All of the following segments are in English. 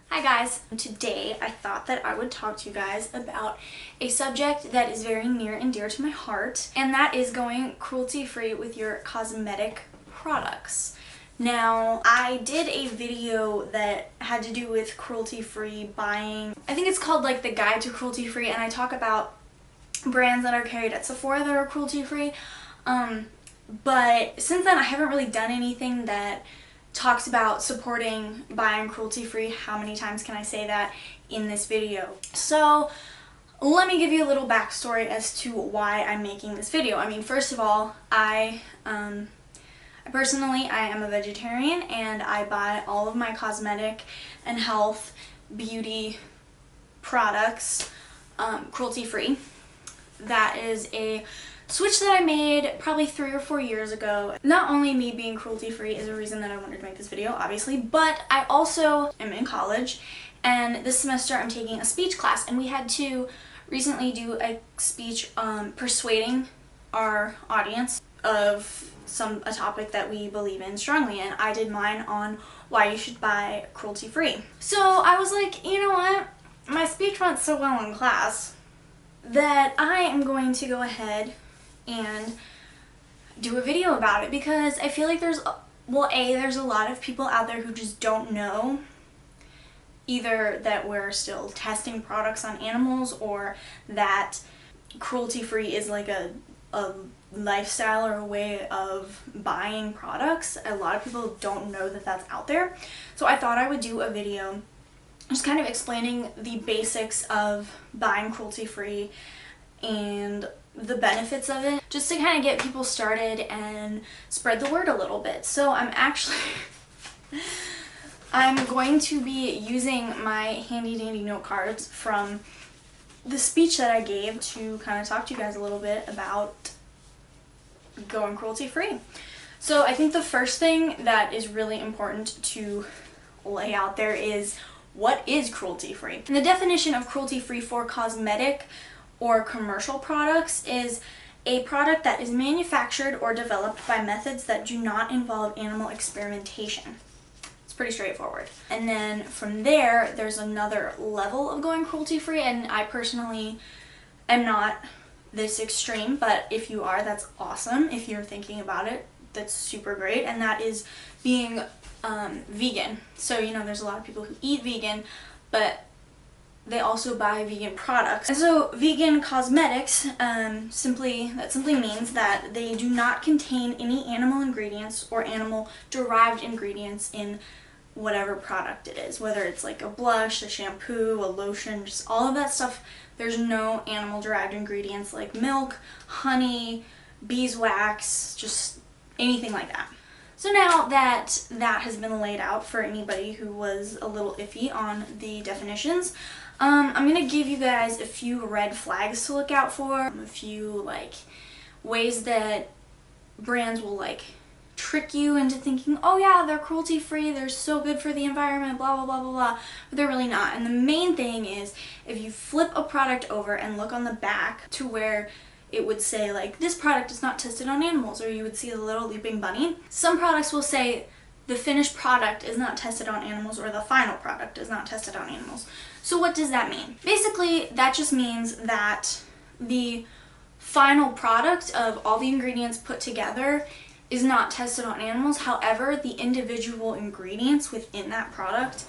Hi guys! Today I thought that I would talk to you guys about a subject that is very near and dear to my heart, and that is going cruelty-free with your cosmetic products. Now, I did a video that had to do with cruelty-free buying. I think it's called like the Guide to Cruelty-Free, and I talk about brands that are carried at Sephora that are cruelty-free. But since then I haven't really done anything that talks about supporting buying cruelty-free. How many times can I say that in this video? So let me give you a little backstory as to why I'm making this video. I mean, first of all, I personally am a vegetarian, and I buy all of my cosmetic and health beauty products cruelty-free. That is a switch that I made probably 3 or 4 years ago. Not only me being cruelty-free is a reason that I wanted to make this video, obviously, but I also am in college, and this semester I'm taking a speech class, and we had to recently do a speech persuading our audience of a topic that we believe in strongly, and I did mine on why you should buy cruelty-free. So I was like, you know what? My speech went so well in class that I am going to go ahead and do a video about it, because I feel like there's a lot of people out there who just don't know either that we're still testing products on animals, or that cruelty-free is like a lifestyle or a way of buying products. A lot of people don't know that that's out there. So I thought I would do a video just kind of explaining the basics of buying cruelty-free and the benefits of it, just to kind of get people started and spread the word a little bit. So I'm going to be using my handy dandy note cards from the speech that I gave to kind of talk to you guys a little bit about going cruelty-free. So I think the first thing that is really important to lay out there is, what is cruelty-free? And the definition of cruelty-free for cosmetic or commercial products is a product that is manufactured or developed by methods that do not involve animal experimentation. It's pretty straightforward. And then from there, there's another level of going cruelty-free, and I personally am not this extreme, but if you are, that's awesome. If you're thinking about it, that's super great, and that is being vegan. So, you know, there's a lot of people who eat vegan, but they also buy vegan products. And so vegan cosmetics simply means that they do not contain any animal ingredients or animal derived ingredients in whatever product it is, whether it's like a blush, a shampoo, a lotion, just all of that stuff. There's no animal derived ingredients like milk, honey, beeswax, just anything like that. So now that that has been laid out for anybody who was a little iffy on the definitions, I'm going to give you guys a few red flags to look out for, a few like ways that brands will like trick you into thinking, oh yeah, they're cruelty-free, they're so good for the environment, blah blah blah blah blah, but they're really not. And the main thing is, if you flip a product over and look on the back to where it would say like, this product is not tested on animals, or you would see a little leaping bunny. Some products will say the finished product is not tested on animals, or the final product is not tested on animals. So what does that mean? Basically, that just means that the final product of all the ingredients put together is not tested on animals. However, the individual ingredients within that product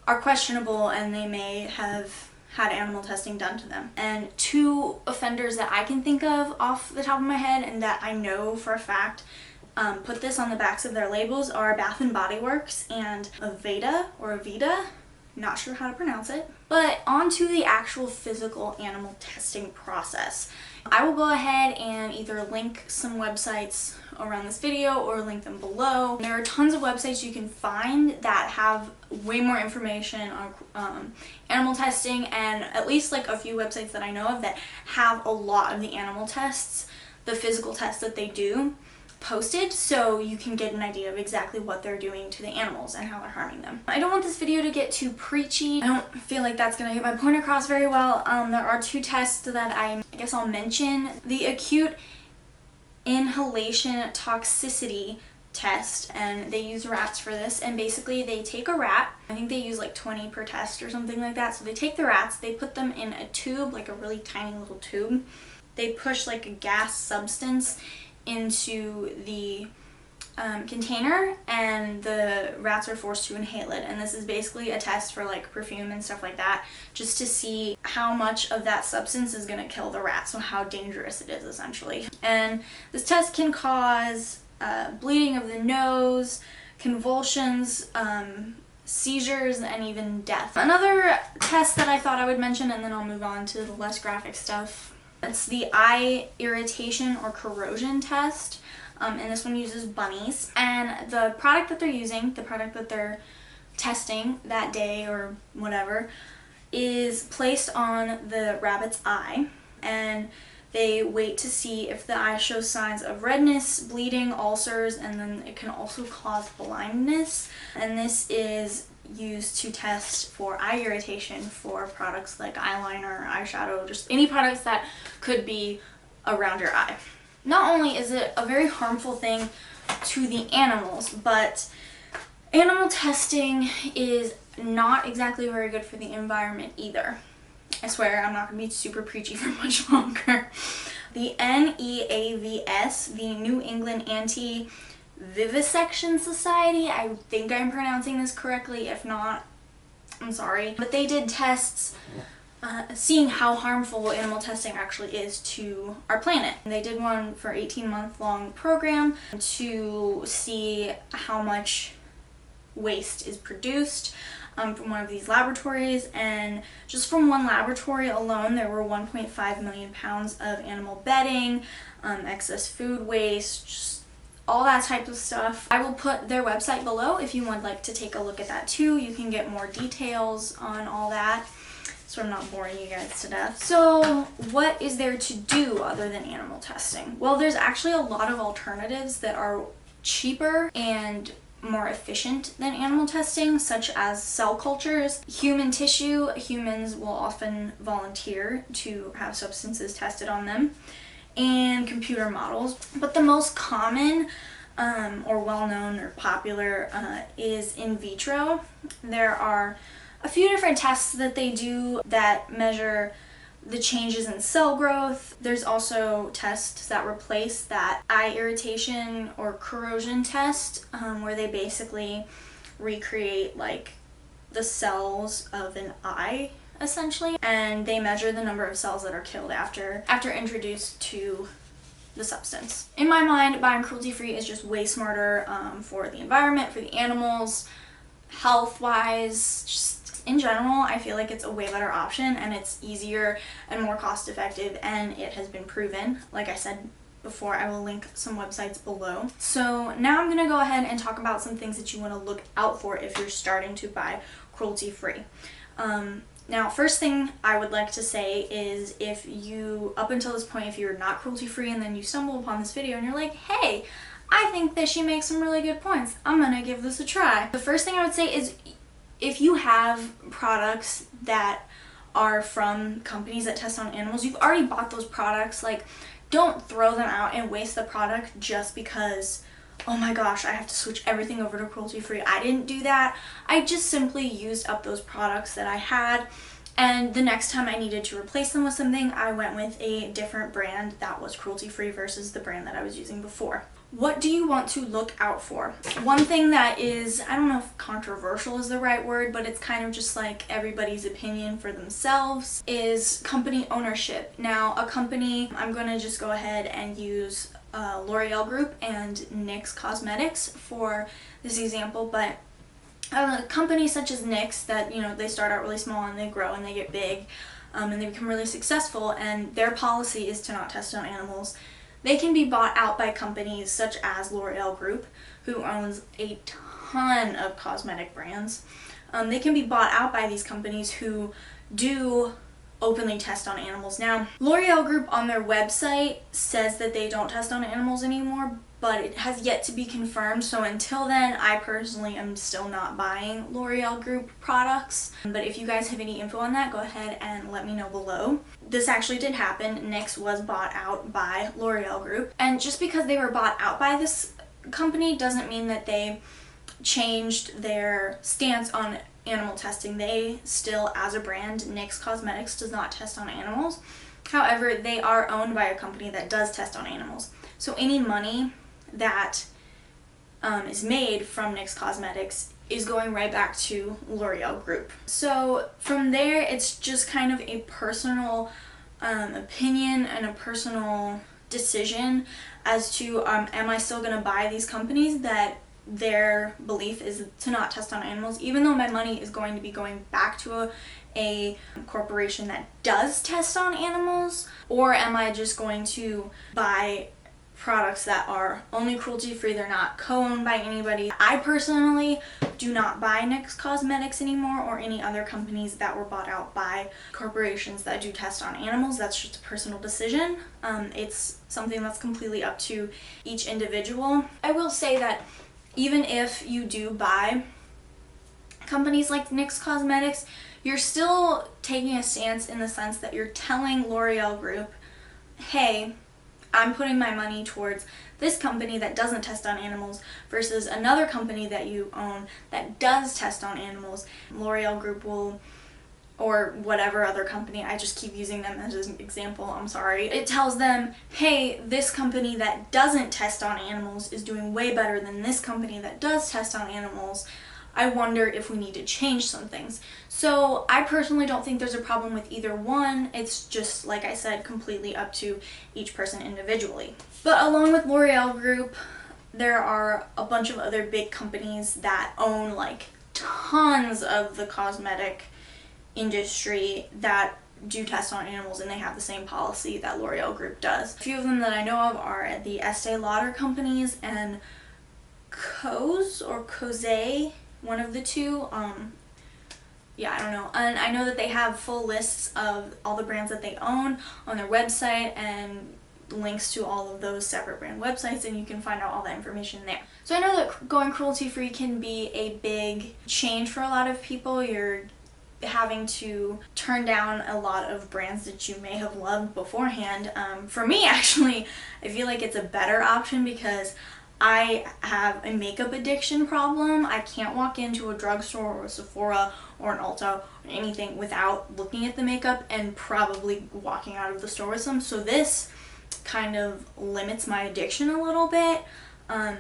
are questionable, and they may have had animal testing done to them. And 2 offenders that I can think of off the top of my head, and that I know for a fact put this on the backs of their labels, are Bath & Body Works and Aveda, not sure how to pronounce it. But on to the actual physical animal testing process. I will go ahead and either link some websites around this video or link them below. There are tons of websites you can find that have way more information on animal testing, and at least like a few websites that I know of that have a lot of the animal tests, the physical tests that they do, posted, so you can get an idea of exactly what they're doing to the animals and how they're harming them. I don't want this video to get too preachy. I don't feel like that's gonna get my point across very well. There are 2 tests that I guess I'll mention. The acute inhalation toxicity test, and they use rats for this. And basically they take a rat, I think they use like 20 per test or something like that. So they take the rats, they put them in a tube, like a really tiny little tube. They push like a gas substance into the container, and the rats are forced to inhale it. And this is basically a test for like perfume and stuff like that, just to see how much of that substance is going to kill the rat, so how dangerous it is essentially. And this test can cause bleeding of the nose, convulsions, seizures, and even death. Another test that I thought I would mention, and then I'll move on to the less graphic stuff, it's the eye irritation or corrosion test. And this one uses bunnies. And the product that they're using, the product that they're testing that day or whatever, is placed on the rabbit's eye. And they wait to see if the eye shows signs of redness, bleeding, ulcers, and then it can also cause blindness. And this is used to test for eye irritation for products like eyeliner, eyeshadow, just any products that could be around your eye. Not only is it a very harmful thing to the animals, but animal testing is not exactly very good for the environment either. I swear I'm not going to be super preachy for much longer. The NEAVS, the New England Anti-Vivisection Society, I think I'm pronouncing this correctly. If not, I'm sorry. But they did tests seeing how harmful animal testing actually is to our planet. They did one for 18-month long program to see how much waste is produced from one of these laboratories, and just from one laboratory alone there were 1.5 million pounds of animal bedding, excess food waste, just all that type of stuff. I will put their website below if you would like to take a look at that too. You can get more details on all that, so I'm not boring you guys to death. So what is there to do other than animal testing? Well, there's actually a lot of alternatives that are cheaper and more efficient than animal testing, such as cell cultures, human tissue. Humans will often volunteer to have substances tested on them, and computer models. But the most common or well-known or popular is in vitro. There are a few different tests that they do that measure the changes in cell growth. There's also tests that replace that eye irritation or corrosion test, where they basically recreate like the cells of an eye essentially, and they measure the number of cells that are killed after introduced to the substance. In my mind, buying cruelty-free is just way smarter for the environment, for the animals, health-wise, just in general. I feel like it's a way better option, and it's easier and more cost-effective, and it has been proven. Like I said before, I will link some websites below. So now I'm gonna go ahead and talk about some things that you want to look out for if you're starting to buy cruelty-free. Now, first thing I would like to say is, if you, up until this point, if you're not cruelty-free and then you stumble upon this video and you're like, hey, I think that she makes some really good points, I'm gonna give this a try. The first thing I would say is, if you have products that are from companies that test on animals, you've already bought those products, like, don't throw them out and waste the product just because, oh my gosh, I have to switch everything over to cruelty-free. I didn't do that. I just simply used up those products that I had, and the next time I needed to replace them with something, I went with a different brand that was cruelty-free versus the brand that I was using before. What do you want to look out for? One thing that is, I don't know if controversial is the right word, but it's kind of just like everybody's opinion for themselves, is company ownership. Now, a company, I'm going to just go ahead and use L'Oreal Group and NYX Cosmetics for this example, but companies such as NYX that, you know, they start out really small and they grow and they get big and they become really successful, and their policy is to not test on animals. They can be bought out by companies such as L'Oreal Group, who owns a ton of cosmetic brands. They can be bought out by these companies who do openly test on animals. Now, L'Oreal Group on their website says that they don't test on animals anymore, but it has yet to be confirmed. So until then, I personally am still not buying L'Oreal Group products. But if you guys have any info on that, go ahead and let me know below. This actually did happen. NYX was bought out by L'Oreal Group. And just because they were bought out by this company doesn't mean that they changed their stance on animal testing. They still, as a brand, NYX Cosmetics does not test on animals. However, they are owned by a company that does test on animals. So any money that is made from NYX Cosmetics is going right back to L'Oreal Group. So from there, it's just kind of a personal opinion and a personal decision as to am I still going to buy these companies that their belief is to not test on animals, even though my money is going to be going back to a corporation that does test on animals, or am I just going to buy products that are only cruelty-free, they're not co-owned by anybody. I personally do not buy NYX Cosmetics anymore or any other companies that were bought out by corporations that do test on animals. That's just a personal decision. It's something that's completely up to each individual. I will say that even if you do buy companies like NYX Cosmetics, you're still taking a stance in the sense that you're telling L'Oreal Group, hey, I'm putting my money towards this company that doesn't test on animals versus another company that you own that does test on animals. L'Oreal Group will, or whatever other company, I just keep using them as an example, I'm sorry. It tells them, hey, this company that doesn't test on animals is doing way better than this company that does test on animals. I wonder if we need to change some things. So I personally don't think there's a problem with either one. It's just, like I said, completely up to each person individually. But along with L'Oreal Group, there are a bunch of other big companies that own like tons of the cosmetic industry that do test on animals, and they have the same policy that L'Oreal Group does. A few of them that I know of are the Estee Lauder companies and Cosé, one of the two. Yeah, I don't know. And I know that they have full lists of all the brands that they own on their website and links to all of those separate brand websites, and you can find out all that information there. So I know that going cruelty-free can be a big change for a lot of people. You're having to turn down a lot of brands that you may have loved beforehand. For me, actually, I feel like it's a better option because I have a makeup addiction problem. I can't walk into a drugstore or a Sephora or an Ulta or anything without looking at the makeup and probably walking out of the store with some. So this kind of limits my addiction a little bit.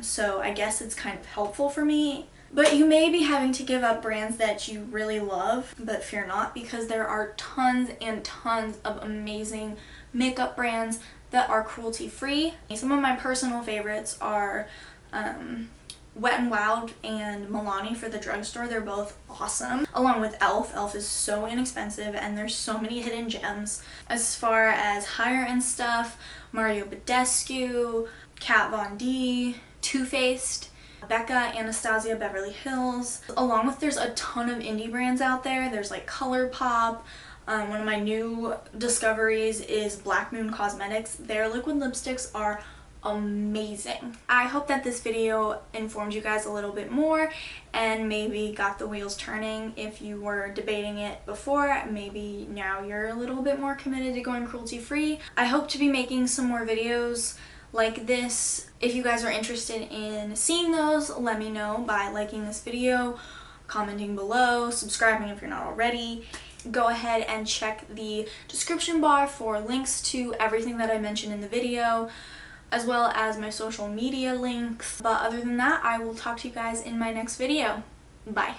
So I guess it's kind of helpful for me. But you may be having to give up brands that you really love, but fear not, because there are tons and tons of amazing makeup brands that are cruelty-free. Some of my personal favorites are Wet n Wild and Milani for the drugstore. They're both awesome. Along with e.l.f. e.l.f. is so inexpensive and there's so many hidden gems. As far as higher end stuff, Mario Badescu, Kat Von D, Too Faced, Becca, Anastasia, Beverly Hills. Along with, there's a ton of indie brands out there. There's like ColourPop. One of my new discoveries is Black Moon Cosmetics. Their liquid lipsticks are amazing. I hope that this video informed you guys a little bit more and maybe got the wheels turning. If you were debating it before, maybe now you're a little bit more committed to going cruelty-free. I hope to be making some more videos like this. If you guys are interested in seeing those, let me know by liking this video, commenting below, subscribing if you're not already. Go ahead and check the description bar for links to everything that I mentioned in the video, as well as my social media links. But other than that, I will talk to you guys in my next video. Bye.